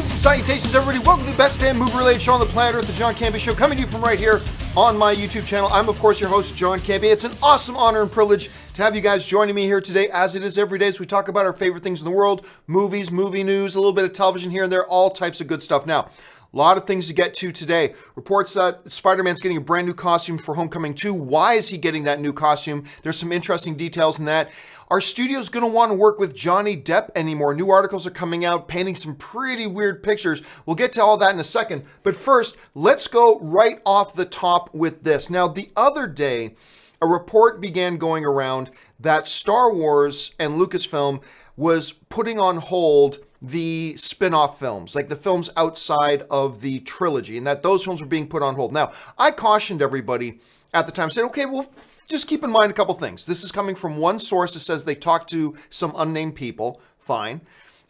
Greetings and salutations, everybody. Welcome to the best damn movie-related show on the planet Earth, the John Campea Show, coming to you from right here on my YouTube channel. I'm, of course, your host, John Campea. It's an awesome honor and privilege to have you guys joining me here today, as it is every day, as we talk about our favorite things in the world, movies, movie news, a little bit of television here and there, all types of good stuff. Now, a lot of things to get to today. Reports that Spider-Man's getting a brand new costume for Homecoming 2. Why is he getting that new costume? There's some interesting details in that. Are studios going to want to work with Johnny Depp anymore? New articles are coming out painting some pretty weird pictures. We'll get to all that in a second. But first, let's go right off the top with this. Now, the other day, a report began going around that Star Wars and Lucasfilm was putting on hold the spin-off films, like the films outside of the trilogy, and that those films were being put on hold. Now, I cautioned everybody at the time, saying, okay, well, just keep in mind a couple things. This is coming from one source that says they talked to some unnamed people. Fine.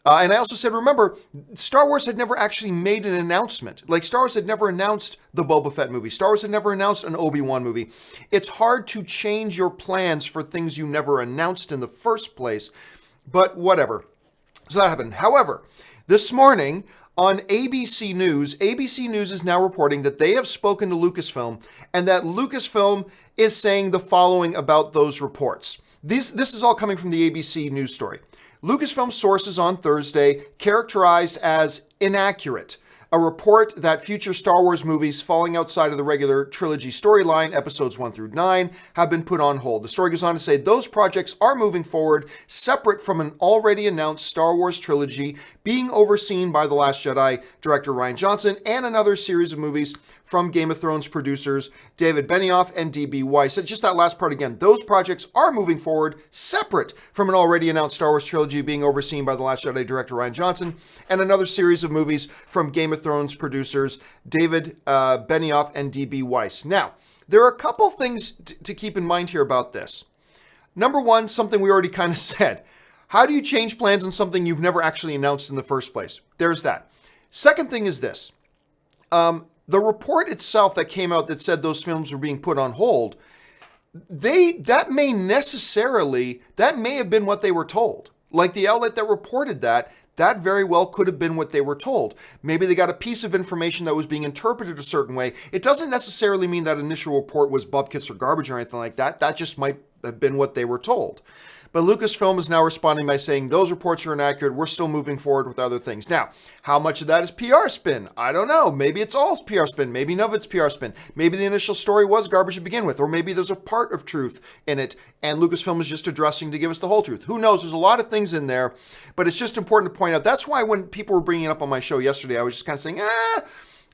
And I also said, remember, Star Wars had never actually made an announcement. Like, Star Wars had never announced the Boba Fett movie. Star Wars had never announced an Obi-Wan movie. It's hard to change your plans for things you never announced in the first place, but whatever. So that happened. However, this morning on ABC News is now reporting that they have spoken to Lucasfilm and that Lucasfilm is saying the following about those reports. This is all coming from the ABC News story. Lucasfilm sources on Thursday characterized as inaccurate a report that future Star Wars movies falling outside of the regular trilogy storyline, episodes 1 through 9, have been put on hold. The story goes on to say those projects are moving forward separate from an already announced Star Wars trilogy being overseen by The Last Jedi director Rian Johnson and another series of movies from Game of Thrones producers David Benioff and D.B. Weiss. Just that last part again. Those projects are moving forward separate from an already announced Star Wars trilogy being overseen by The Last Jedi director Rian Johnson and another series of movies from Game of Thrones producers David Benioff and D.B. Weiss. Now, there are a couple things to keep in mind here about this. Number one, something we already kind of said. How do you change plans on something you've never actually announced in the first place? There's that. Second thing is this. The report itself that came out that said those films were being put on hold, that may have been what they were told. Like the outlet that reported that very well could have been what they were told. Maybe they got a piece of information that was being interpreted a certain way. It doesn't necessarily mean that initial report was bupkis or garbage or anything like that. That just might have been what they were told. But Lucasfilm is now responding by saying those reports are inaccurate. We're still moving forward with other things. Now, how much of that is PR spin? I don't know. Maybe it's all PR spin. Maybe none of it's PR spin. Maybe the initial story was garbage to begin with, or maybe there's a part of truth in it, and Lucasfilm is just addressing to give us the whole truth. Who knows? There's a lot of things in there, but it's just important to point out. That's why when people were bringing it up on my show yesterday, I was just kind of saying,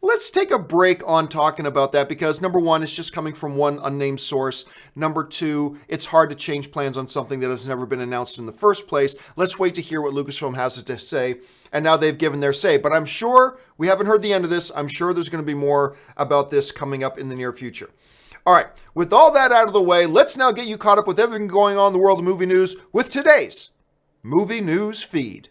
let's take a break on talking about that because number one, it's just coming from one unnamed source. Number two, it's hard to change plans on something that has never been announced in the first place. Let's wait to hear what Lucasfilm has to say. And now they've given their say. But I'm sure we haven't heard the end of this. I'm sure there's going to be more about this coming up in the near future. All right, with all that out of the way, let's now get you caught up with everything going on in the world of movie news with today's Movie News Feed.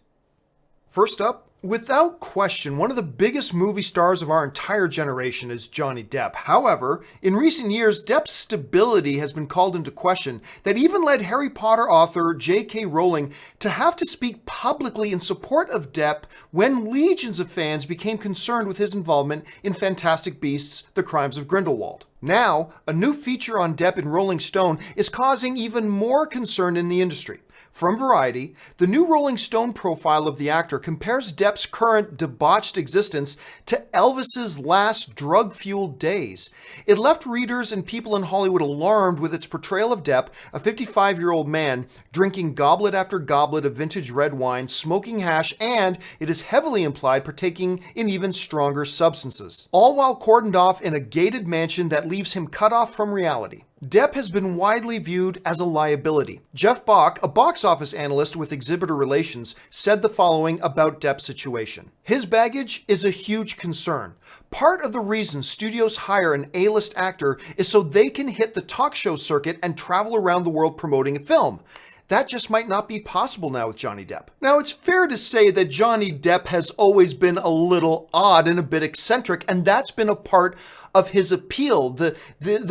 First up, without question, one of the biggest movie stars of our entire generation is Johnny Depp. However, in recent years, Depp's stability has been called into question that even led Harry Potter author J.K. Rowling to have to speak publicly in support of Depp when legions of fans became concerned with his involvement in Fantastic Beasts: The Crimes of Grindelwald. Now, a new feature on Depp in Rolling Stone is causing even more concern in the industry. From Variety, the new Rolling Stone profile of the actor compares Depp's current debauched existence to Elvis's last drug-fueled days. It left readers and people in Hollywood alarmed with its portrayal of Depp, a 55-year-old man, drinking goblet after goblet of vintage red wine, smoking hash, and, it is heavily implied, partaking in even stronger substances. All while cordoned off in a gated mansion that leaves him cut off from reality. Depp has been widely viewed as a liability. Jeff Bach, a box office analyst with Exhibitor Relations, said the following about Depp's situation. His baggage is a huge concern. Part of the reason studios hire an A-list actor is so they can hit the talk show circuit and travel around the world promoting a film. that just might not be possible now with Johnny Depp. Now, it's fair to say that Johnny Depp has always been a little odd and a bit eccentric, and that's been a part of his appeal, the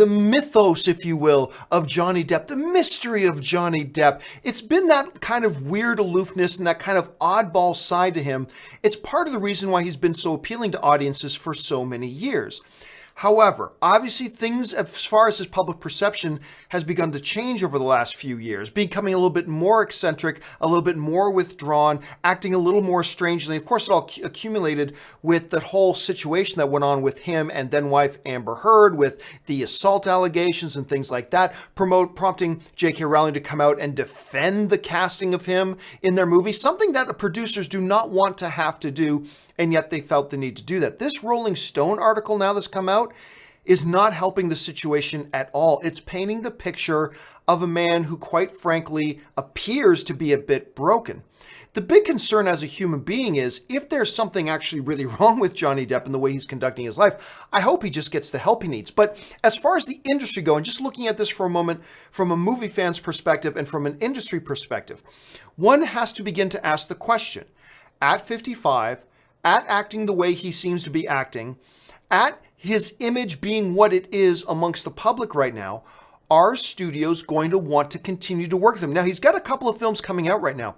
mythos, if you will, of Johnny Depp, the mystery of Johnny Depp. It's been that kind of weird aloofness and that kind of oddball side to him. It's part of the reason why he's been so appealing to audiences for so many years. However, obviously things as far as his public perception has begun to change over the last few years, becoming a little bit more eccentric, a little bit more withdrawn, acting a little more strangely. Of course, it all accumulated with the whole situation that went on with him and then wife Amber Heard with the assault allegations and things like that, prompting J.K. Rowling to come out and defend the casting of him in their movie, something that producers do not want to have to do, and yet they felt the need to do that. This Rolling Stone article now that's come out is not helping the situation at all. It's painting the picture of a man who, quite frankly, appears to be a bit broken. The big concern as a human being is, if there's something actually really wrong with Johnny Depp and the way he's conducting his life, I hope he just gets the help he needs. But as far as the industry goes, and just looking at this for a moment from a movie fan's perspective and from an industry perspective, one has to begin to ask the question, at 55, at acting the way he seems to be acting, at his image being what it is amongst the public right now, are studios going to want to continue to work with him? Now, he's got a couple of films coming out right now,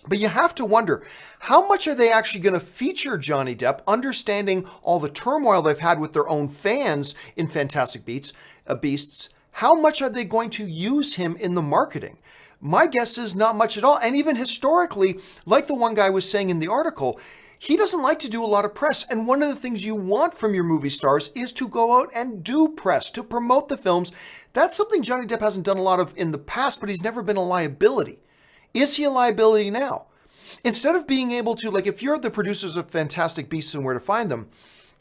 but you have to wonder, how much are they actually going to feature Johnny Depp, understanding all the turmoil they've had with their own fans in Fantastic Beasts? How much are they going to use him in the marketing? My guess is not much at all. And even historically, like the one guy was saying in the article, he doesn't like to do a lot of press. And one of the things you want from your movie stars is to go out and do press, to promote the films. That's something Johnny Depp hasn't done a lot of in the past, but he's never been a liability. Is he a liability now? Instead of being able to, like if you're the producers of Fantastic Beasts and Where to Find Them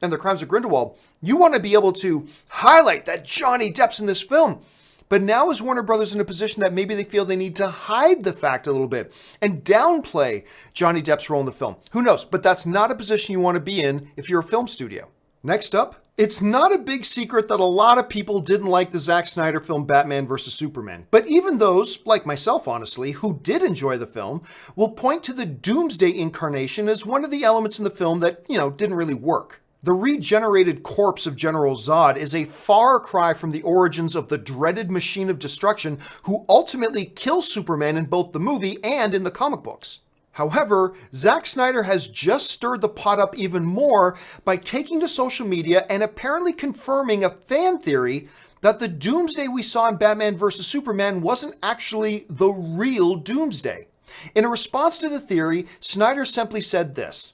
and The Crimes of Grindelwald, you want to be able to highlight that Johnny Depp's in this film. But now is Warner Brothers in a position that maybe they feel they need to hide the fact a little bit and downplay Johnny Depp's role in the film. Who knows? But that's not a position you want to be in if you're a film studio. Next up, it's not a big secret that a lot of people didn't like the Zack Snyder film Batman vs. Superman. But even those, like myself honestly, who did enjoy the film, will point to the Doomsday incarnation as one of the elements in the film that, didn't really work. The regenerated corpse of General Zod is a far cry from the origins of the dreaded machine of destruction who ultimately kills Superman in both the movie and in the comic books. However, Zack Snyder has just stirred the pot up even more by taking to social media and apparently confirming a fan theory that the Doomsday we saw in Batman vs. Superman wasn't actually the real Doomsday. In a response to the theory, Snyder simply said this: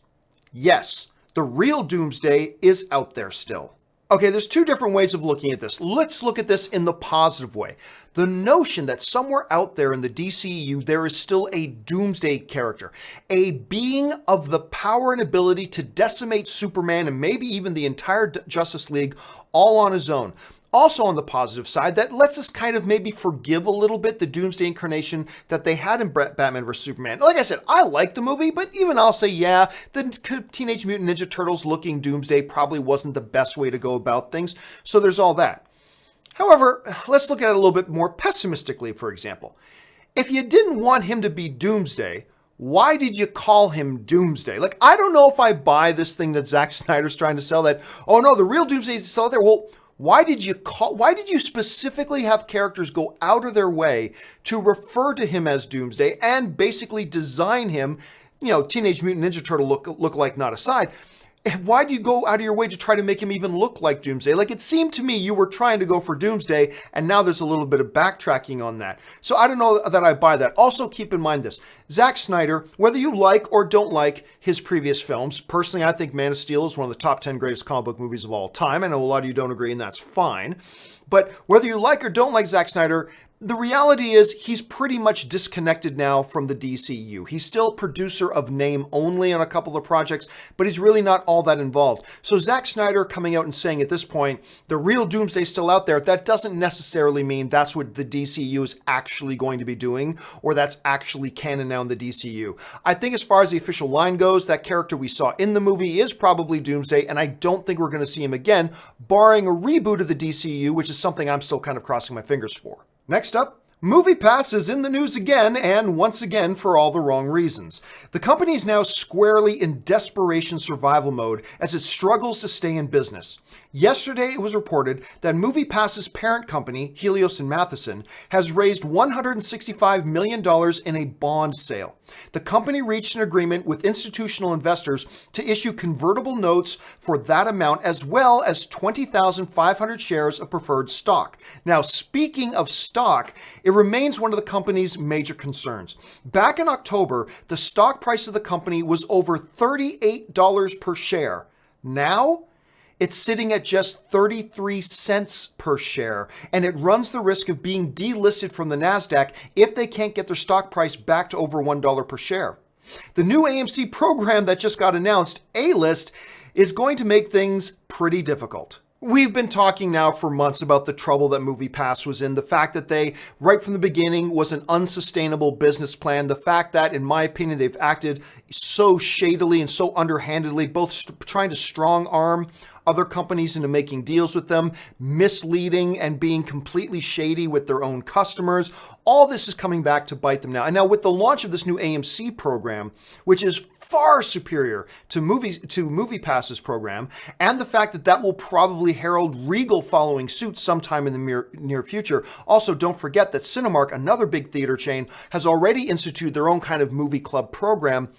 "Yes, the real Doomsday is out there still." Okay, there's two different ways of looking at this. Let's look at this in the positive way. The notion that somewhere out there in the DCEU, there is still a Doomsday character, a being of the power and ability to decimate Superman and maybe even the entire Justice League all on his own. Also on the positive side, that lets us kind of maybe forgive a little bit the Doomsday incarnation that they had in Batman vs. Superman. Like I said, I like the movie, but even I'll say, yeah, the Teenage Mutant Ninja Turtles looking Doomsday probably wasn't the best way to go about things, so there's all that. However, let's look at it a little bit more pessimistically, for example. If you didn't want him to be Doomsday, why did you call him Doomsday? Like, I don't know if I buy this thing that Zack Snyder's trying to sell, that, oh no, the real Doomsday is still out there. Well, why did you specifically have characters go out of their way to refer to him as Doomsday and basically design him, Teenage Mutant Ninja Turtle look like not aside? Why do you go out of your way to try to make him even look like Doomsday? Like, it seemed to me you were trying to go for Doomsday, and now there's a little bit of backtracking on that. So I don't know that I buy that. Also, keep in mind this. Zack Snyder, whether you like or don't like his previous films, personally, I think Man of Steel is one of the top 10 greatest comic book movies of all time. I know a lot of you don't agree, and that's fine. But whether you like or don't like Zack Snyder, the reality is he's pretty much disconnected now from the DCU. He's still producer of name only on a couple of projects, but he's really not all that involved. So Zack Snyder coming out and saying at this point, the real Doomsday's still out there, that doesn't necessarily mean that's what the DCU is actually going to be doing, or that's actually canon now in the DCU. I think as far as the official line goes, that character we saw in the movie is probably Doomsday, and I don't think we're going to see him again, barring a reboot of the DCU, which is something I'm still kind of crossing my fingers for. Next up, MoviePass is in the news again, and once again for all the wrong reasons. The company is now squarely in desperation survival mode as it struggles to stay in business. Yesterday, it was reported that MoviePass's parent company, Helios and Matheson, has raised $165 million in a bond sale. The company reached an agreement with institutional investors to issue convertible notes for that amount, as well as 20,500 shares of preferred stock. Now, speaking of stock, it remains one of the company's major concerns. Back in October, the stock price of the company was over $38 per share. Now, it's sitting at just 33 cents per share, and it runs the risk of being delisted from the NASDAQ if they can't get their stock price back to over $1 per share. The new AMC program that just got announced, A-List, is going to make things pretty difficult. We've been talking now for months about the trouble that MoviePass was in, the fact that they, right from the beginning, was an unsustainable business plan, the fact that, in my opinion, they've acted so shadily and so underhandedly, both trying to strong-arm other companies into making deals with them, misleading and being completely shady with their own customers. All this is coming back to bite them now. And now with the launch of this new AMC program, which is far superior to MoviePass's program, and the fact that that will probably herald Regal following suit sometime in the near future. Also, don't forget that Cinemark, another big theater chain, has already instituted their own kind of movie club program.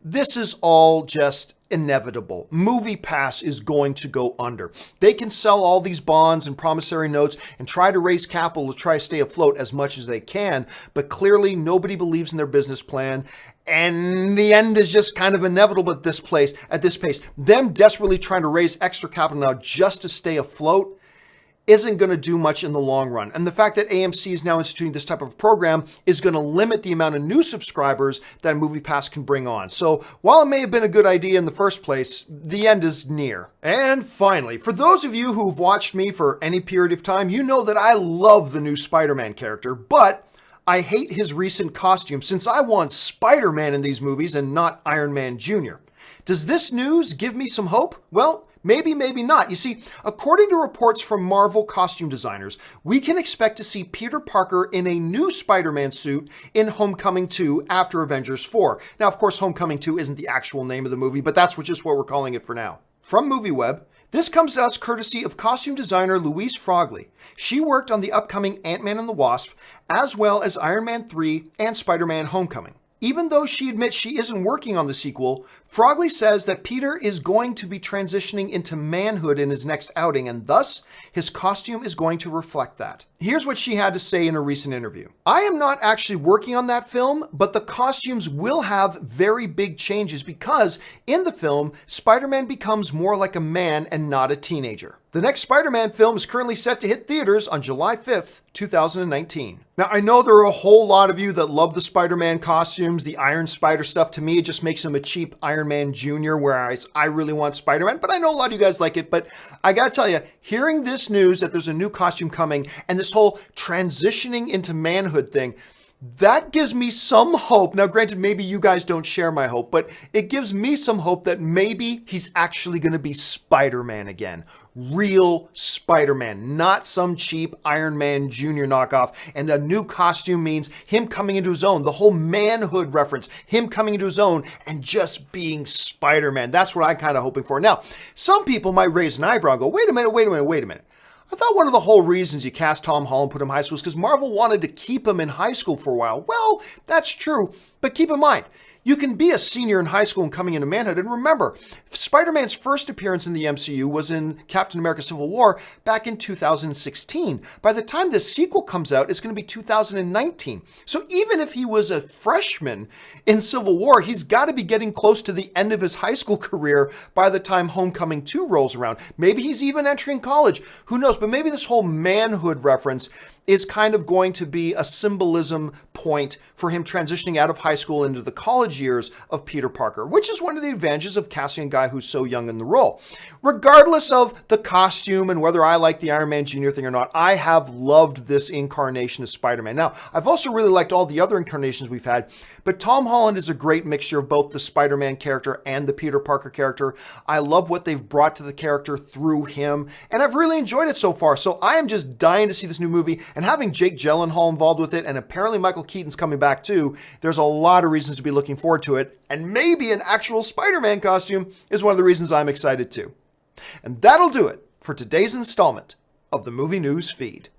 This is all just inevitable. MoviePass is going to go under. They can sell all these bonds and promissory notes and try to raise capital to try to stay afloat as much as they can, but clearly nobody believes in their business plan, and the end is just kind of inevitable at this pace. Them desperately trying to raise extra capital now just to stay afloat isn't going to do much in the long run. And the fact that AMC is now instituting this type of program is going to limit the amount of new subscribers that MoviePass can bring on. So while it may have been a good idea in the first place, the end is near. And finally, for those of you who've watched me for any period of time, you know that I love the new Spider-Man character, but I hate his recent costume since I want Spider-Man in these movies and not Iron Man Jr. Does this news give me some hope? Well, maybe, maybe not. You see, according to reports from Marvel costume designers, we can expect to see Peter Parker in a new Spider-Man suit in Homecoming 2 after Avengers 4. Now, of course, Homecoming 2 isn't the actual name of the movie, but that's just what we're calling it for now. From MovieWeb, this comes to us courtesy of costume designer Louise Frogley. She worked on the upcoming Ant-Man and the Wasp, as well as Iron Man 3 and Spider-Man Homecoming. Even though she admits she isn't working on the sequel, Frogley says that Peter is going to be transitioning into manhood in his next outing, and thus, his costume is going to reflect that. Here's what she had to say in a recent interview. I am not actually working on that film, but the costumes will have very big changes because, in the film, Spider-Man becomes more like a man and not a teenager. The next Spider-Man film is currently set to hit theaters on July 5th, 2019. Now, I know there are a whole lot of you that love the Spider-Man costumes, the Iron Spider stuff. To me, it just makes him a cheap Iron Man Jr., whereas I really want Spider-Man, but I know a lot of you guys like it. But I gotta tell you, hearing this news that there's a new costume coming and this whole transitioning into manhood thing, that gives me some hope. Now, granted, maybe you guys don't share my hope, but it gives me some hope that maybe he's actually going to be Spider-Man again. Real Spider-Man, not some cheap Iron Man Jr. knockoff. And the new costume means him coming into his own, the whole manhood reference, him coming into his own and just being Spider-Man. That's what I'm kind of hoping for. Now, some people might raise an eyebrow and go, wait a minute. I thought one of the whole reasons you cast Tom Holland and put him in high school is because Marvel wanted to keep him in high school for a while. Well, that's true, but keep in mind, you can be a senior in high school and coming into manhood. And remember, Spider-Man's first appearance in the MCU was in Captain America Civil War back in 2016. By the time this sequel comes out, it's going to be 2019. So even if he was a freshman in Civil War, he's got to be getting close to the end of his high school career by the time Homecoming 2 rolls around. Maybe he's even entering college. Who knows? But maybe this whole manhood reference is kind of going to be a symbolism point for him transitioning out of high school into the college years of Peter Parker, which is one of the advantages of casting a guy who's so young in the role. Regardless of the costume and whether I like the Iron Man Jr. thing or not, I have loved this incarnation of Spider-Man. Now, I've also really liked all the other incarnations we've had, but Tom Holland is a great mixture of both the Spider-Man character and the Peter Parker character. I love what they've brought to the character through him, and I've really enjoyed it so far. So I am just dying to see this new movie. And having Jake Gyllenhaal involved with it, and apparently Michael Keaton's coming back too, there's a lot of reasons to be looking forward to it. And maybe an actual Spider-Man costume is one of the reasons I'm excited too. And that'll do it for today's installment of the Movie News Feed.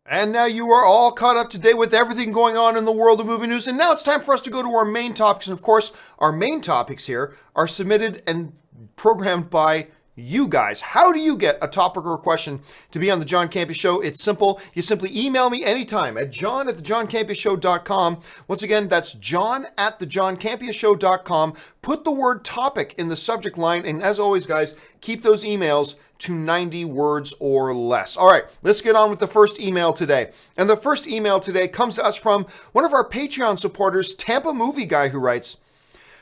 And now you are all caught up to date with everything going on in the world of movie news. And now it's time for us to go to our main topics. And of course, our main topics here are submitted and programmed by you guys. How do you get a topic or a question to be on the John Campea Show? It's simple. You simply email me anytime at john@thejohncampeashow.com. Once again, that's john@thejohncampeashow.com. Put the word topic in the subject line. And as always, guys, keep those emails to 90 words or less. All right, let's get on with the first email today. And the first email today comes to us from one of our Patreon supporters, Tampa Movie Guy, who writes,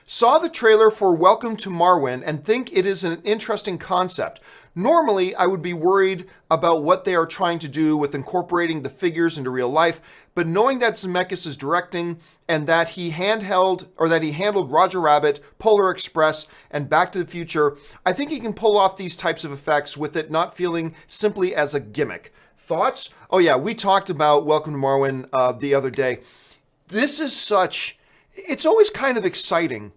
saw the trailer for Welcome to Marwen and think it is an interesting concept. Normally, I would be worried about what they are trying to do with incorporating the figures into real life, but knowing that Zemeckis is directing and that he handled Roger Rabbit, Polar Express, and Back to the Future, I think he can pull off these types of effects with it not feeling simply as a gimmick. Thoughts? Oh yeah, we talked about Welcome to Marwen the other day. It's always kind of exciting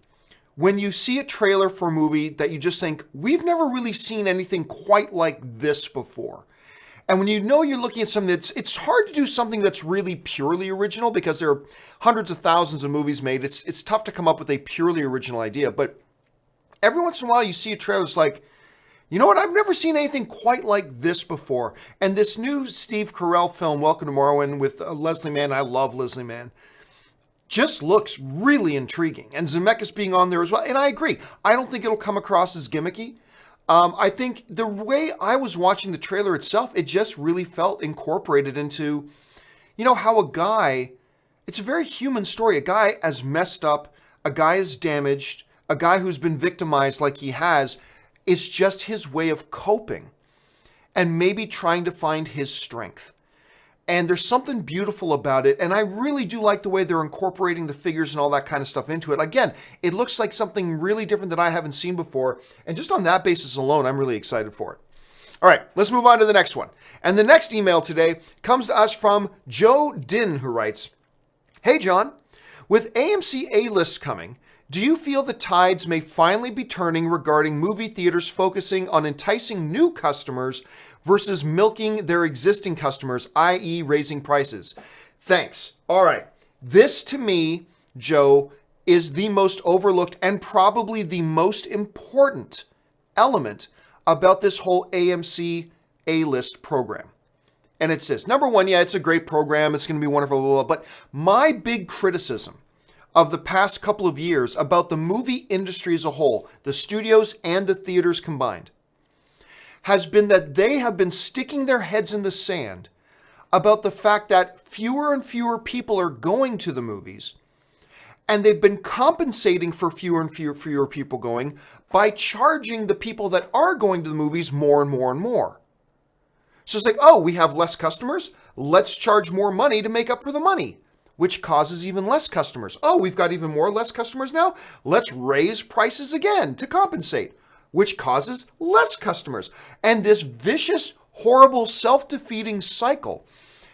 when you see a trailer for a movie that you just think, we've never really seen anything quite like this before. And when you know you're looking at something it's hard to do something that's really purely original because there are hundreds of thousands of movies made. It's tough to come up with a purely original idea. But every once in a while you see a trailer that's like, you know what? I've never seen anything quite like this before. And this new Steve Carell film, Welcome to Marwen, with Leslie Mann, I love Leslie Mann, just looks really intriguing. And Zemeckis being on there as well. And I agree. I don't think it'll come across as gimmicky. I think the way I was watching the trailer itself, it just really felt incorporated into, how a guy, it's a very human story. A guy as messed up, a guy as damaged, a guy who's been victimized like he has, is just his way of coping and maybe trying to find his strength. And there's something beautiful about it. And I really do like the way they're incorporating the figures and all that kind of stuff into it. Again, it looks like something really different that I haven't seen before. And just on that basis alone, I'm really excited for it. All right, let's move on to the next one. And the next email today comes to us from Joe Dinh, who writes, hey, John, with AMC A-List coming, do you feel the tides may finally be turning regarding movie theaters focusing on enticing new customers versus milking their existing customers, i.e. raising prices? Thanks. All right. This, to me, Joe, is the most overlooked and probably the most important element about this whole AMC A-List program. And it's this. Number one, yeah, it's a great program. It's going to be wonderful, blah, blah, blah. But my big criticism of the past couple of years about the movie industry as a whole, the studios and the theaters combined, has been that they have been sticking their heads in the sand about the fact that fewer and fewer people are going to the movies, and they've been compensating for fewer and fewer people going by charging the people that are going to the movies more and more and more. So it's like, oh, we have less customers, let's charge more money to make up for the money, which causes even less customers. Oh, we've got even more less customers now, let's raise prices again to compensate, which causes less customers. And this vicious, horrible, self-defeating cycle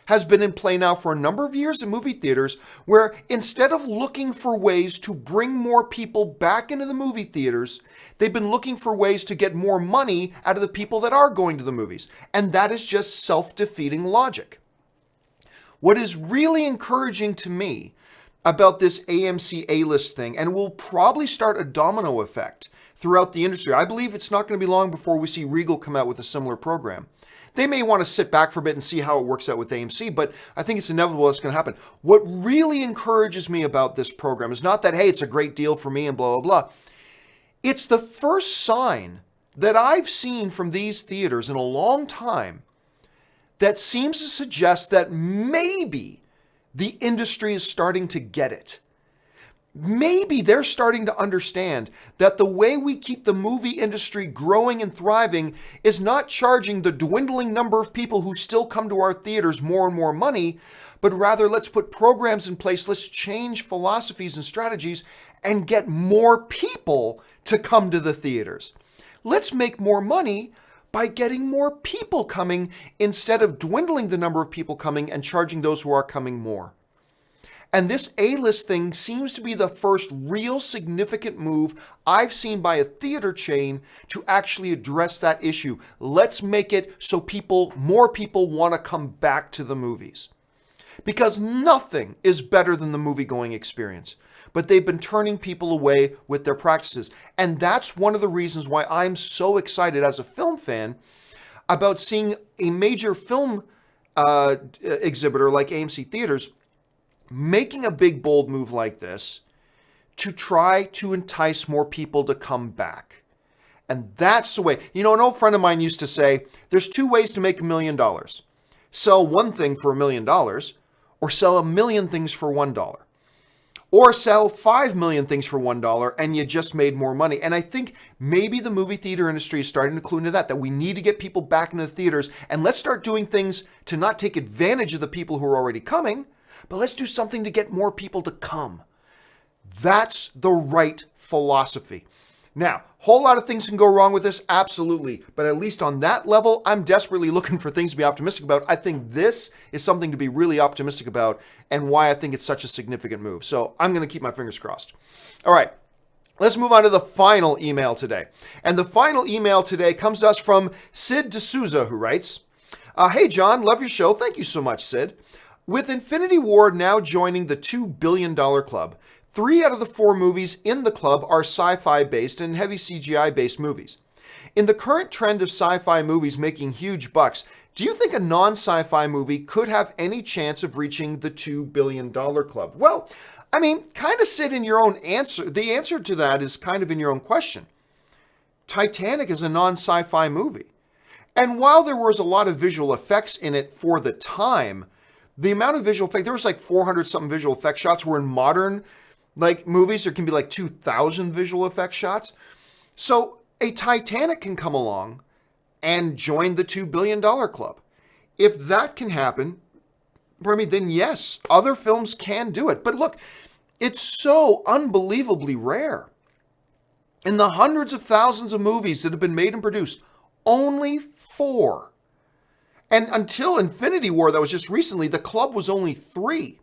has been in play now for a number of years in movie theaters, where instead of looking for ways to bring more people back into the movie theaters, they've been looking for ways to get more money out of the people that are going to the movies. And that is just self-defeating logic. What is really encouraging to me about this AMC A-List thing, and will probably start a domino effect throughout the industry. I believe it's not going to be long before we see Regal come out with a similar program. They may want to sit back for a bit and see how it works out with AMC, but I think it's inevitable that's going to happen. What really encourages me about this program is not that, hey, it's a great deal for me and blah, blah, blah. It's the first sign that I've seen from these theaters in a long time that seems to suggest that maybe the industry is starting to get it. Maybe they're starting to understand that the way we keep the movie industry growing and thriving is not charging the dwindling number of people who still come to our theaters more and more money, but rather let's put programs in place, let's change philosophies and strategies and get more people to come to the theaters. Let's make more money by getting more people coming instead of dwindling the number of people coming and charging those who are coming more. And this A-List thing seems to be the first real significant move I've seen by a theater chain to actually address that issue. Let's make it so more people want to come back to the movies. Because nothing is better than the movie-going experience. But they've been turning people away with their practices. And that's one of the reasons why I'm so excited as a film fan about seeing a major film exhibitor like AMC Theaters making a big, bold move like this to try to entice more people to come back. And that's the way. You know, an old friend of mine used to say, there's two ways to make $1 million. Sell one thing for $1 million, or sell 1 million things for $1. Or sell 5 million things for $1 and you just made more money. And I think maybe the movie theater industry is starting to clue into that we need to get people back into the theaters, and let's start doing things to not take advantage of the people who are already coming, but let's do something to get more people to come. That's the right philosophy. Now, whole lot of things can go wrong with this, absolutely. But at least on that level, I'm desperately looking for things to be optimistic about. I think this is something to be really optimistic about and why I think it's such a significant move. So I'm going to keep my fingers crossed. All right, let's move on to the final email today. And the final email today comes to us from Sid Dsouza, who writes, Hey, John, love your show. Thank you so much, Sid. With Infinity War now joining the $2 billion club, 3 out of the 4 movies in the club are sci-fi based and heavy CGI based movies. In the current trend of sci-fi movies making huge bucks, do you think a non-sci-fi movie could have any chance of reaching the $2 billion club? Well, I mean, kind of sit in your own answer. The answer to that is kind of in your own question. Titanic is a non-sci-fi movie. And while there was a lot of visual effects in it for the time, the amount of visual effects, there was like 400 something visual effects shots, where in modern movies, there can be like 2,000 visual effects shots. So a Titanic can come along and join the $2 billion club. If that can happen, then yes, other films can do it. But look, it's so unbelievably rare. In the hundreds of thousands of movies that have been made and produced, only 4. And until Infinity War, that was just recently, the club was only 3.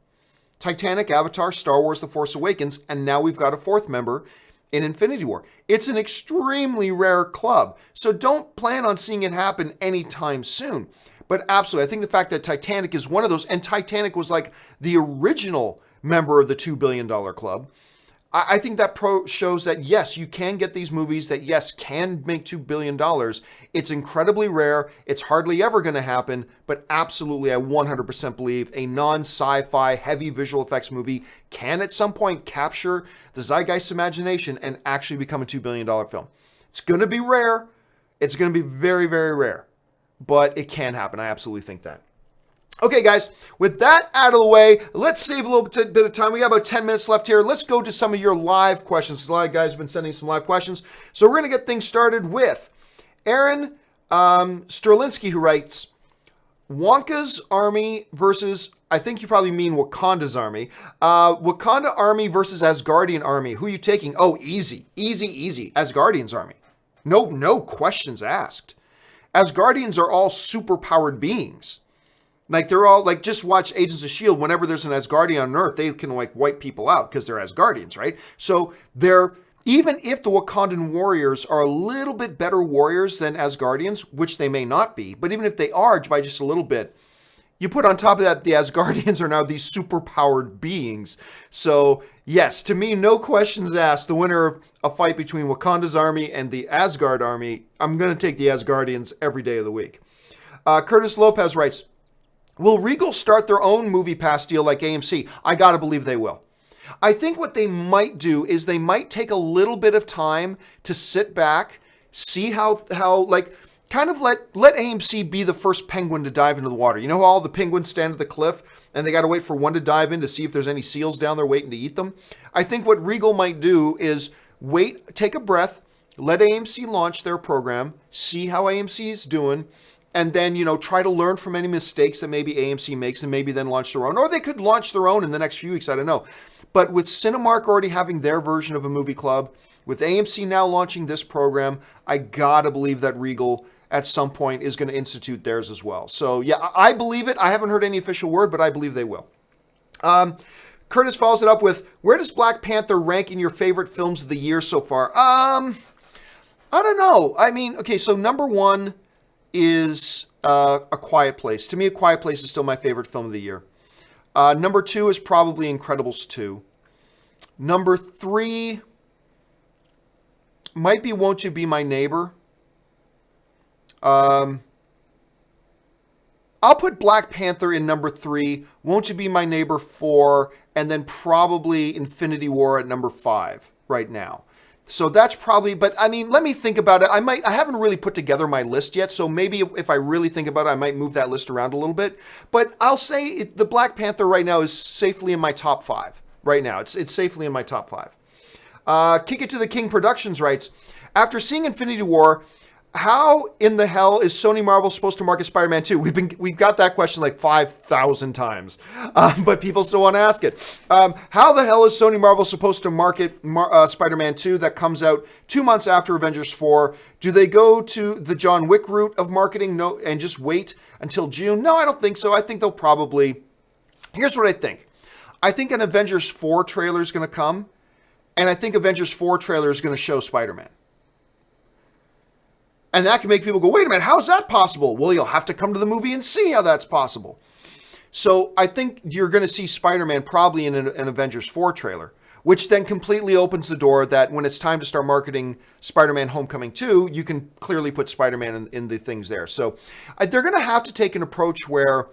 Titanic, Avatar, Star Wars, The Force Awakens, and now we've got a 4th member in Infinity War. It's an extremely rare club, so don't plan on seeing it happen anytime soon. But absolutely, I think the fact that Titanic is one of those, and Titanic was like the original member of the $2 billion club, I think that shows that, yes, you can get these movies that, yes, can make $2 billion. It's incredibly rare. It's hardly ever going to happen. But absolutely, I 100% believe a non-sci-fi, heavy visual effects movie can at some point capture the zeitgeist imagination and actually become a $2 billion film. It's going to be rare. It's going to be very, very rare. But it can happen. I absolutely think that. Okay, guys, with that out of the way, let's save a little bit of time. We have about 10 minutes left here. Let's go to some of your live questions, because a lot of guys have been sending some live questions. So we're going to get things started with Aaron Sterlinski, who writes, Wonka's army versus, I think you probably mean Wakanda's army. Wakanda army versus Asgardian army. Who are you taking? Oh, easy. Asgardian's army. No questions asked. Asgardians are all super-powered beings. Like, they're all, like, just watch Agents of S.H.I.E.L.D. Whenever there's an Asgardian on Earth, they can, like, wipe people out because they're Asgardians, right? So they're, even if the Wakandan warriors are a little bit better warriors than Asgardians, which they may not be, but even if they are by just a little bit, you put on top of that, the Asgardians are now these super-powered beings. So, yes, to me, no questions asked. The winner of a fight between Wakanda's army and the Asgard army, I'm going to take the Asgardians every day of the week. Curtis Lopez writes, will Regal start their own MoviePass deal like AMC? I gotta believe they will. I think what they might do is they might take a little bit of time to sit back, see how like, kind of let AMC be the first penguin to dive into the water. You know how all the penguins stand at the cliff and they gotta wait for one to dive in to see if there's any seals down there waiting to eat them? I think what Regal might do is wait, take a breath, let AMC launch their program, see how AMC is doing, and then, try to learn from any mistakes that maybe AMC makes and maybe then launch their own. Or they could launch their own in the next few weeks, I don't know. But with Cinemark already having their version of a movie club, with AMC now launching this program, I gotta believe that Regal at some point is going to institute theirs as well. So yeah, I believe it. I haven't heard any official word, but I believe they will. Curtis follows it up with, where does Black Panther rank in your favorite films of the year so far? I don't know. I mean, okay, so number one is A Quiet Place. To me, A Quiet Place is still my favorite film of the year. Number two is probably Incredibles 2. Number three might be Won't You Be My Neighbor. I'll put Black Panther in number three, Won't You Be My Neighbor 4, and then probably Infinity War at number 5 right now. So that's probably, but I mean, let me think about it. I haven't really put together my list yet, so maybe if I really think about it, I might move that list around a little bit. But I'll say the Black Panther right now is safely in my top 5 right now. It's safely in my top 5. Kick It to the King Productions writes, after seeing Infinity War, how in the hell is Sony Marvel supposed to market Spider-Man 2? We've got that question like 5,000 times, but people still want to ask it. How the hell is Sony Marvel supposed to market Spider-Man 2 that comes out 2 months after Avengers 4? Do they go to the John Wick route of marketing and just wait until June? No, I don't think so. I think they'll probably... Here's what I think. I think an Avengers 4 trailer is going to come, and I think Avengers 4 trailer is going to show Spider-Man. And that can make people go, wait a minute, how's that possible? Well, you'll have to come to the movie and see how that's possible. So I think you're going to see Spider-Man probably in an Avengers 4 trailer, which then completely opens the door that when it's time to start marketing Spider-Man Homecoming 2, you can clearly put Spider-Man in the things there. So they're going to have to take an approach where,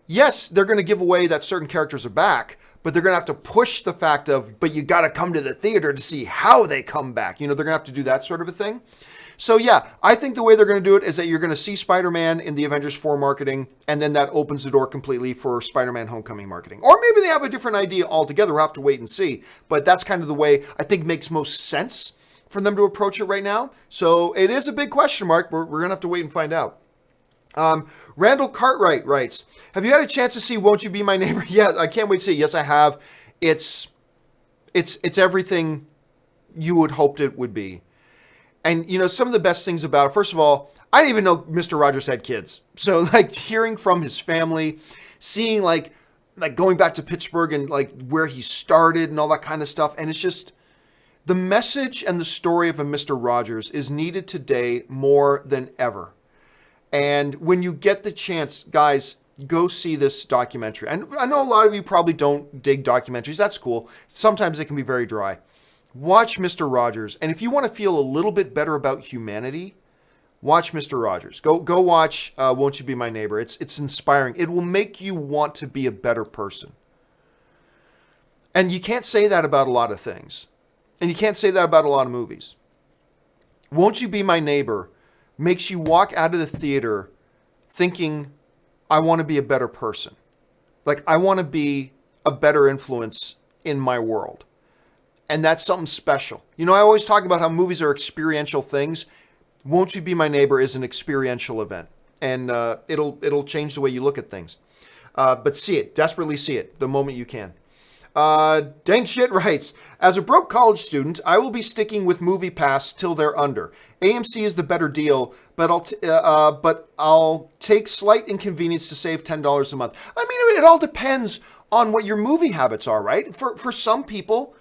yes, they're going to give away that certain characters are back, but they're going to have to push the fact of, but you got to come to the theater to see how they come back. You know, they're going to have to do that sort of a thing. So yeah, I think the way they're going to do it is that you're going to see Spider-Man in the Avengers 4 marketing, and then that opens the door completely for Spider-Man Homecoming marketing. Or maybe they have a different idea altogether. We'll have to wait and see. But that's kind of the way I think makes most sense for them to approach it right now. So it is a big question mark. We're going to have to wait and find out. Randall Cartwright writes, have you had a chance to see Won't You Be My Neighbor? Yeah, I can't wait to see. Yes, I have. It's everything you would hoped it would be. And, you know, some of the best things about it, first of all, I didn't even know Mr. Rogers had kids. So, like, hearing from his family, seeing, like going back to Pittsburgh and, like, where he started and all that kind of stuff. And it's just, the message and the story of a Mr. Rogers is needed today more than ever. And when you get the chance, guys, go see this documentary. And I know a lot of you probably don't dig documentaries. That's cool. Sometimes they can be very dry. Watch Mr. Rogers, and if you want to feel a little bit better about humanity, watch Mr. Rogers. Go watch Won't You Be My Neighbor. It's inspiring. It will make you want to be a better person. And you can't say that about a lot of things. And you can't say that about a lot of movies. Won't You Be My Neighbor makes you walk out of the theater thinking, I want to be a better person. Like, I want to be a better influence in my world. And that's something special. You know, I always talk about how movies are experiential things. Won't You Be My Neighbor is an experiential event. And it'll change the way you look at things. But see it. Desperately see it the moment you can. Dang Shit writes, as a broke college student, I will be sticking with MoviePass till they're under. AMC is the better deal, but I'll take slight inconvenience to save $10 a month. I mean, it all depends on what your movie habits are, right? For some people,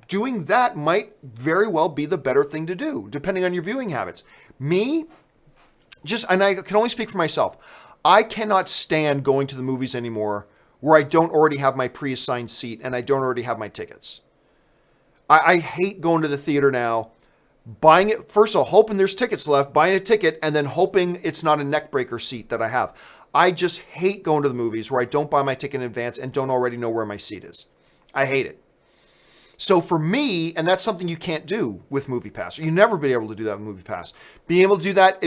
doing that might very well be the better thing to do, depending on your viewing habits. Me, and I can only speak for myself, I cannot stand going to the movies anymore where I don't already have my pre-assigned seat and I don't already have my tickets. I hate going to the theater now, buying it, first of all, hoping there's tickets left, buying a ticket, and then hoping it's not a neck breaker seat that I have. I just hate going to the movies where I don't buy my ticket in advance and don't already know where my seat is. I hate it. So for me, and that's something you can't do with MoviePass, or you never be able to do that with MoviePass. Being able to do that,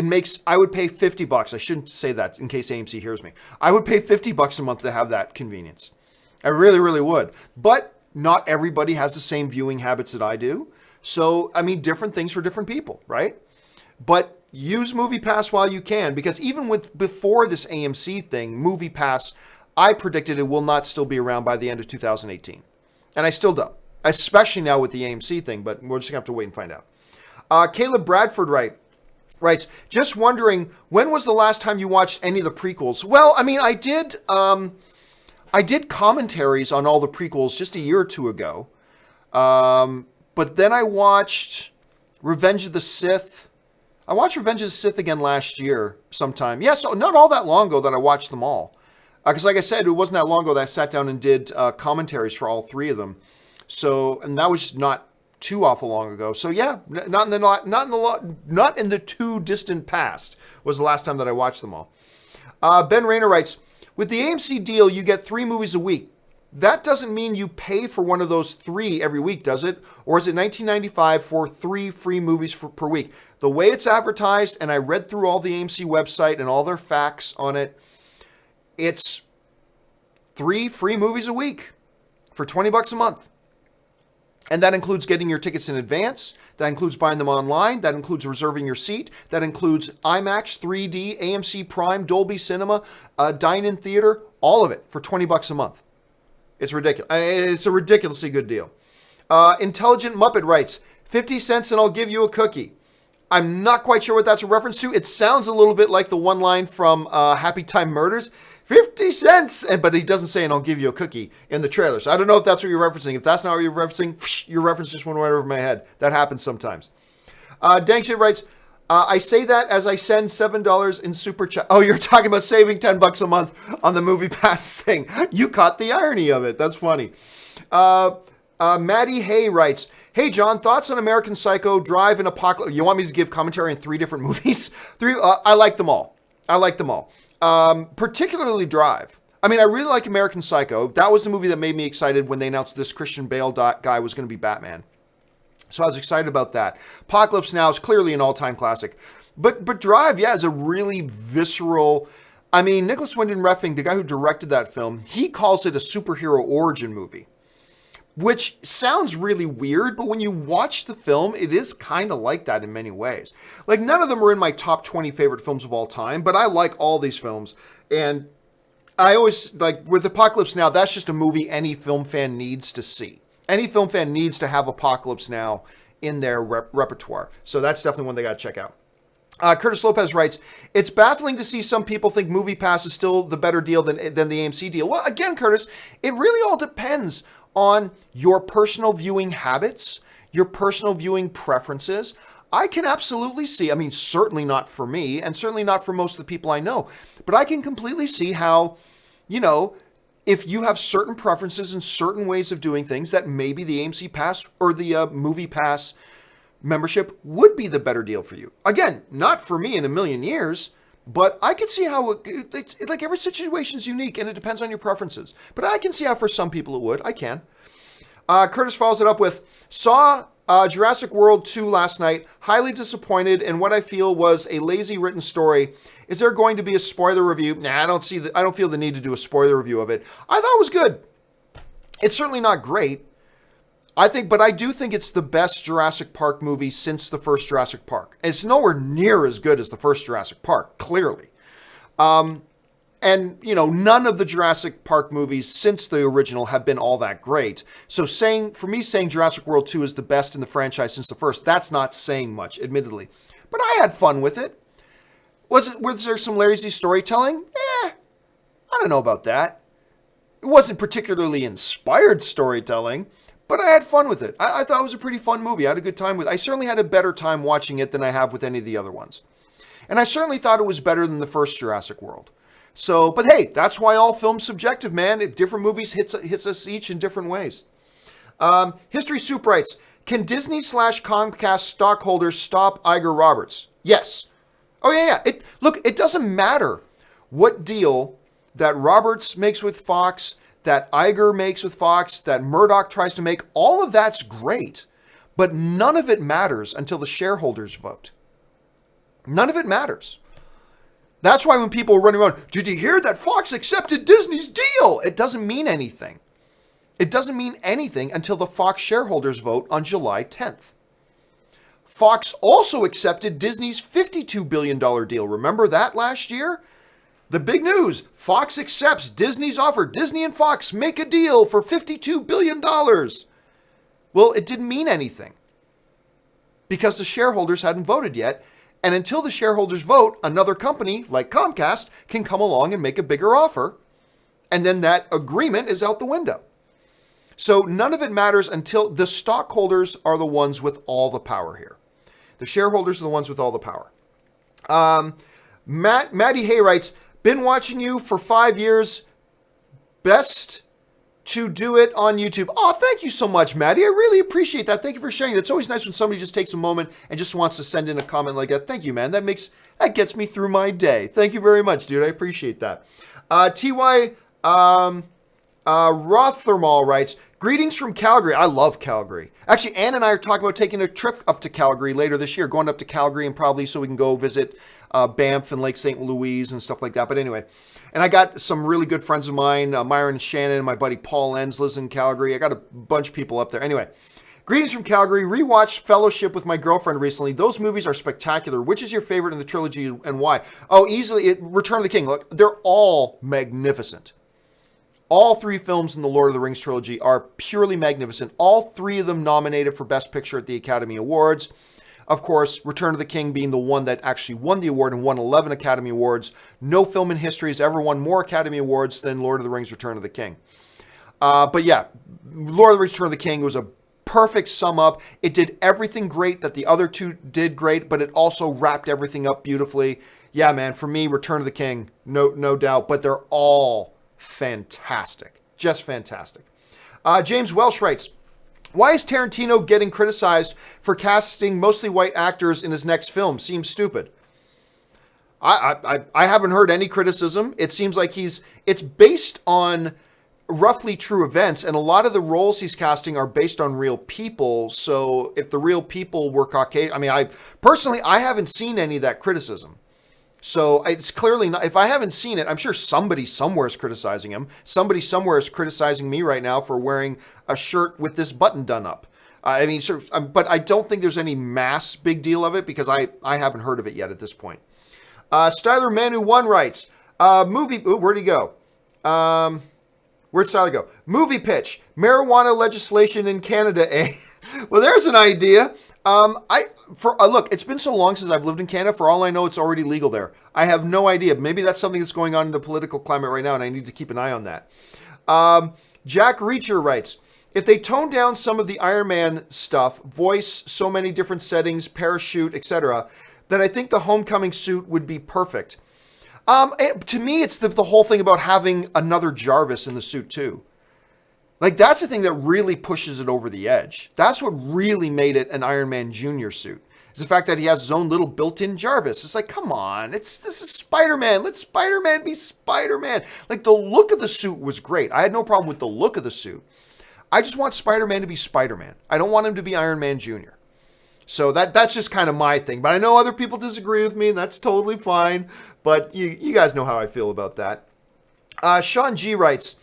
I would pay $50. I shouldn't say that in case AMC hears me. I would pay $50 a month to have that convenience. I really, really would. But not everybody has the same viewing habits that I do. So, I mean, different things for different people, right? But use MoviePass while you can, because even before this AMC thing, MoviePass, I predicted it will not still be around by the end of 2018. And I still don't. Especially now with the AMC thing, but we're just going to have to wait and find out. Caleb Bradford writes, just wondering, when was the last time you watched any of the prequels? Well, I mean, I did commentaries on all the prequels just a year or two ago. But then I watched Revenge of the Sith. I watched Revenge of the Sith again last year sometime. Yeah, so not all that long ago that I watched them all. Because like I said, it wasn't that long ago that I sat down and did commentaries for all three of them. So, and that was not too awful long ago. So yeah, not in the too distant past was the last time that I watched them all. Ben Rayner writes, with the AMC deal, you get 3 movies a week. That doesn't mean you pay for one of those 3 every week, does it? Or is it $19.95 for 3 free movies per week? The way it's advertised, and I read through all the AMC website and all their facts on it, it's 3 free movies a week for $20 a month. And that includes getting your tickets in advance. That includes buying them online. That includes reserving your seat. That includes IMAX, 3D, AMC Prime, Dolby Cinema, dine-in theater, all of it for $20 a month. It's ridiculous. It's a ridiculously good deal. Intelligent Muppet writes, 50 cents and I'll give you a cookie. I'm not quite sure what that's a reference to. It sounds a little bit like the one line from Happy Time Murders. 50 cents! But he doesn't say, and I'll give you a cookie in the trailer. So I don't know if that's what you're referencing. If that's not what you're referencing, your reference just went right over my head. That happens sometimes. Dangshit writes, I say that as I send $7 in super chat. Oh, you're talking about saving $10 a month on the MoviePass thing. You caught the irony of it. That's funny. Maddie Hay writes, hey, John, thoughts on American Psycho, Drive, and Apocalypse? You want me to give commentary on 3 different movies? I like them all. Particularly Drive. I mean, I really like American Psycho. That was the movie that made me excited when they announced this Christian Bale guy was going to be Batman. So I was excited about that. Apocalypse Now is clearly an all-time classic. But Drive, yeah, is a really visceral... I mean, Nicholas Winding Refn, the guy who directed that film, he calls it a superhero origin movie. Which sounds really weird, but when you watch the film, it is kind of like that in many ways. Like, none of them are in my top 20 favorite films of all time, but I like all these films. And I always, like, with Apocalypse Now, that's just a movie any film fan needs to see. Any film fan needs to have Apocalypse Now in their repertoire. So that's definitely one they got to check out. Curtis Lopez writes, it's baffling to see some people think MoviePass is still the better deal than the AMC deal. Well, again, Curtis, it really all depends on your personal viewing habits, your personal viewing preferences. I can absolutely see, I mean, certainly not for me, and certainly not for most of the people I know, but I can completely see how, you know, if you have certain preferences and certain ways of doing things, that maybe the AMC Pass or the MoviePass membership would be the better deal for you. Again, not for me in a million years, but I can see how it's like every situation is unique and it depends on your preferences. But I can see how for some people it would. I can. Curtis follows it up with, saw Jurassic World 2 last night. Highly disappointed in what I feel was a lazy written story. Is there going to be a spoiler review? Nah, I don't feel the need to do a spoiler review of it. I thought it was good. It's certainly not great. But I do think it's the best Jurassic Park movie since the first Jurassic Park. It's nowhere near as good as the first Jurassic Park, clearly. And, you know, none of the Jurassic Park movies since the original have been all that great. So for me saying Jurassic World 2 is the best in the franchise since the first, that's not saying much, admittedly. But I had fun with it. Was there some lazy storytelling? I don't know about that. It wasn't particularly inspired storytelling. But I had fun with it. I thought it was a pretty fun movie. I had a good time with it. I certainly had a better time watching it than I have with any of the other ones. And I certainly thought it was better than the first Jurassic World. So, but hey, that's why all film's subjective, man. Different movies hits us each in different ways. History Soup writes, can Disney/Comcast stockholders stop Iger Roberts? Yes. Oh, yeah. It doesn't matter what deal that Roberts makes with Fox, that Iger makes with Fox, that Murdoch tries to make. All of that's great, but none of it matters until the shareholders vote. None of it matters. That's why when people are running around, did you hear that Fox accepted Disney's deal? It doesn't mean anything. It doesn't mean anything until the Fox shareholders vote on July 10th. Fox also accepted Disney's $52 billion deal. Remember that last year? The big news, Fox accepts Disney's offer. Disney and Fox make a deal for $52 billion. Well, it didn't mean anything because the shareholders hadn't voted yet. And until the shareholders vote, another company like Comcast can come along and make a bigger offer. And then that agreement is out the window. So none of it matters until the stockholders are the ones with all the power here. The shareholders are the ones with all the power. Maddie Hay writes, been watching you for 5 years. Best to do it on YouTube. Oh, thank you so much, Maddie. I really appreciate that. Thank you for sharing. That's always nice when somebody just takes a moment and just wants to send in a comment like that. Thank you, man. That gets me through my day. Thank you very much, dude. I appreciate that. Ty Rothermal writes, greetings from Calgary. I love Calgary. Actually, Ann and I are talking about taking a trip up to Calgary later this year, going up to Calgary and probably so we can go visit Banff and Lake St. Louise and stuff like that. But anyway, and I got some really good friends of mine, Myron and Shannon, and my buddy Paul Enns lives in Calgary. I got a bunch of people up there. Anyway, greetings from Calgary. Rewatched Fellowship with my girlfriend recently. Those movies are spectacular. Which is your favorite in the trilogy and why? Oh, easily, Return of the King. Look, they're all magnificent. All 3 films in the Lord of the Rings trilogy are purely magnificent. All 3 of them nominated for Best Picture at the Academy Awards. Of course, Return of the King being the one that actually won the award and won 11 Academy Awards. No film in history has ever won more Academy Awards than Lord of the Rings, Return of the King. But yeah, Lord of the Rings, Return of the King was a perfect sum up. It did everything great that the other 2 did great, but it also wrapped everything up beautifully. Yeah, man, for me, Return of the King, no doubt. But they're all fantastic. Just fantastic. James Welsh writes, why is Tarantino getting criticized for casting mostly white actors in his next film? Seems stupid. I haven't heard any criticism. It seems like it's based on roughly true events, and a lot of the roles he's casting are based on real people. So if the real people were Caucasian, I mean, I haven't seen any of that criticism. So it's clearly not, if I haven't seen it, I'm sure somebody somewhere is criticizing him. Somebody somewhere is criticizing me right now for wearing a shirt with this button done up. I mean, but I don't think there's any mass big deal of it because I haven't heard of it yet at this point. Styler Manu 1 writes, where'd he go? Where'd Styler go? Movie pitch, marijuana legislation in Canada, eh? Well, there's an idea. Look, it's been so long since I've lived in Canada. For all I know, it's already legal there. I have no idea. Maybe that's something that's going on in the political climate right now, and I need to keep an eye on that. Jack Reacher writes, if they tone down some of the Iron Man stuff, voice, so many different settings, parachute, etc., then I think the Homecoming suit would be perfect. To me, it's the whole thing about having another Jarvis in the suit too. Like, that's the thing that really pushes it over the edge. That's what really made it an Iron Man Jr. suit, is the fact that he has his own little built-in Jarvis. It's like, come on, this is Spider-Man. Let Spider-Man be Spider-Man. Like, the look of the suit was great. I had no problem with the look of the suit. I just want Spider-Man to be Spider-Man. I don't want him to be Iron Man Jr. So that's just kind of my thing. But I know other people disagree with me, and that's totally fine. But you guys know how I feel about that. Sean G writes,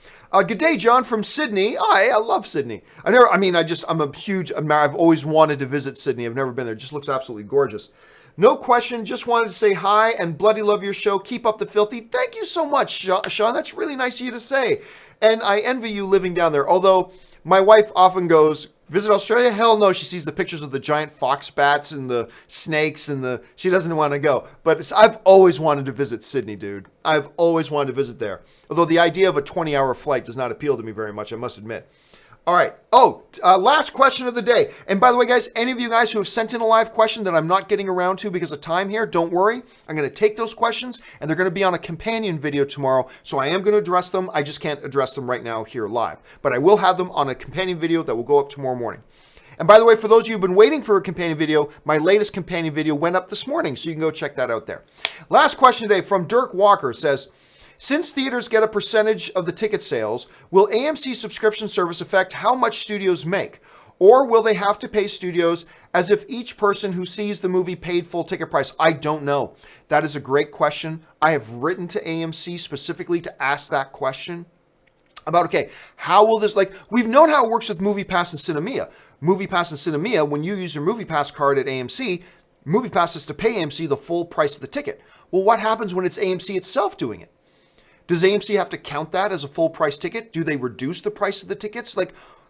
good day, John from Sydney. I love Sydney. I've always wanted to visit Sydney. I've never been there. It just looks absolutely gorgeous. No question. Just wanted to say hi and bloody love your show. Keep up the filthy. Thank you so much, Sean. That's really nice of you to say. And I envy you living down there. Although my wife often goes, visit Australia? Hell no. She sees the pictures of the giant fox bats and the snakes and she doesn't want to go. But I've always wanted to visit Sydney, dude. I've always wanted to visit there. Although the idea of a 20-hour flight does not appeal to me very much, I must admit. All right. Last question of the day. And by the way, guys, any of you guys who have sent in a live question that I'm not getting around to because of time here, don't worry. I'm going to take those questions, and they're going to be on a companion video tomorrow. So I am going to address them. I just can't address them right now here live. But I will have them on a companion video that will go up tomorrow morning. And by the way, for those of you who've been waiting for a companion video, my latest companion video went up this morning, so you can go check that out there. Last question today from Dirk Walker says, since theaters get a percentage of the ticket sales, will AMC subscription service affect how much studios make? Or will they have to pay studios as if each person who sees the movie paid full ticket price? I don't know. That is a great question. I have written to AMC specifically to ask that question about, okay, how will this, we've known how it works with MoviePass and Cinemia. MoviePass and Cinemia, when you use your MoviePass card at AMC, MoviePass has to pay AMC the full price of the ticket. Well, what happens when it's AMC itself doing it? Does AMC have to count that as a full price ticket? Do they reduce the price of the tickets?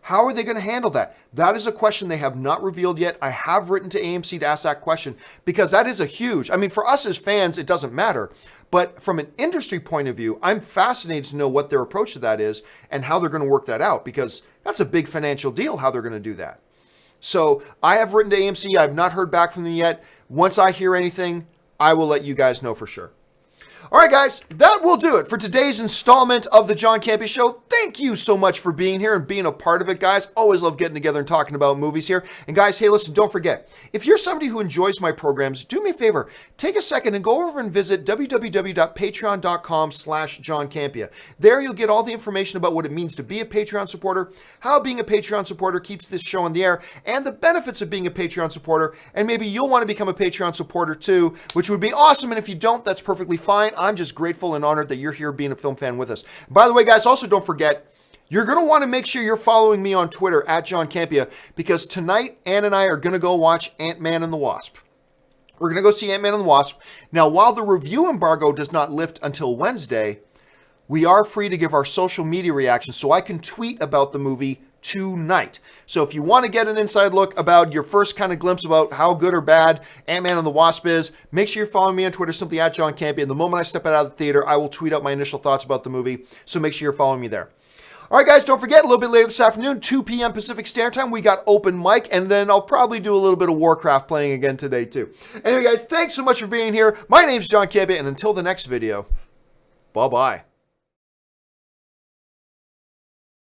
How are they going to handle that? That is a question they have not revealed yet. I have written to AMC to ask that question because that is a huge, I mean, for us as fans, it doesn't matter. But from an industry point of view, I'm fascinated to know what their approach to that is and how they're going to work that out, because that's a big financial deal how they're going to do that. So I have written to AMC. I've not heard back from them yet. Once I hear anything, I will let you guys know for sure. All right, guys, that will do it for today's installment of the John Campea Show. Thank you so much for being here and being a part of it, guys. Always love getting together and talking about movies here. And guys, hey, listen, don't forget, if you're somebody who enjoys my programs, do me a favor, take a second and go over and visit www.patreon.com/JohnCampea. There you'll get all the information about what it means to be a Patreon supporter, how being a Patreon supporter keeps this show in the air, and the benefits of being a Patreon supporter. And maybe you'll want to become a Patreon supporter too, which would be awesome. And if you don't, that's perfectly fine. I'm just grateful and honored that you're here being a film fan with us. By the way, guys, also don't forget, you're going to want to make sure you're following me on Twitter at John Campea, because tonight, Ann and I are going to go watch Ant-Man and the Wasp. We're going to go see Ant-Man and the Wasp. Now, while the review embargo does not lift until Wednesday, we are free to give our social media reactions, so I can tweet about the movie tonight. So if you want to get an inside look about your first kind of glimpse about how good or bad Ant-Man and the Wasp is, make sure you're following me on Twitter, simply at John Campea. And the moment I step out of the theater, I will tweet out my initial thoughts about the movie. So make sure you're following me there. All right, guys, don't forget, a little bit later this afternoon, 2 p.m. Pacific Standard Time, we got open mic, and then I'll probably do a little bit of Warcraft playing again today, too. Anyway, guys, thanks so much for being here. My name's John Campea, and until the next video, bye-bye.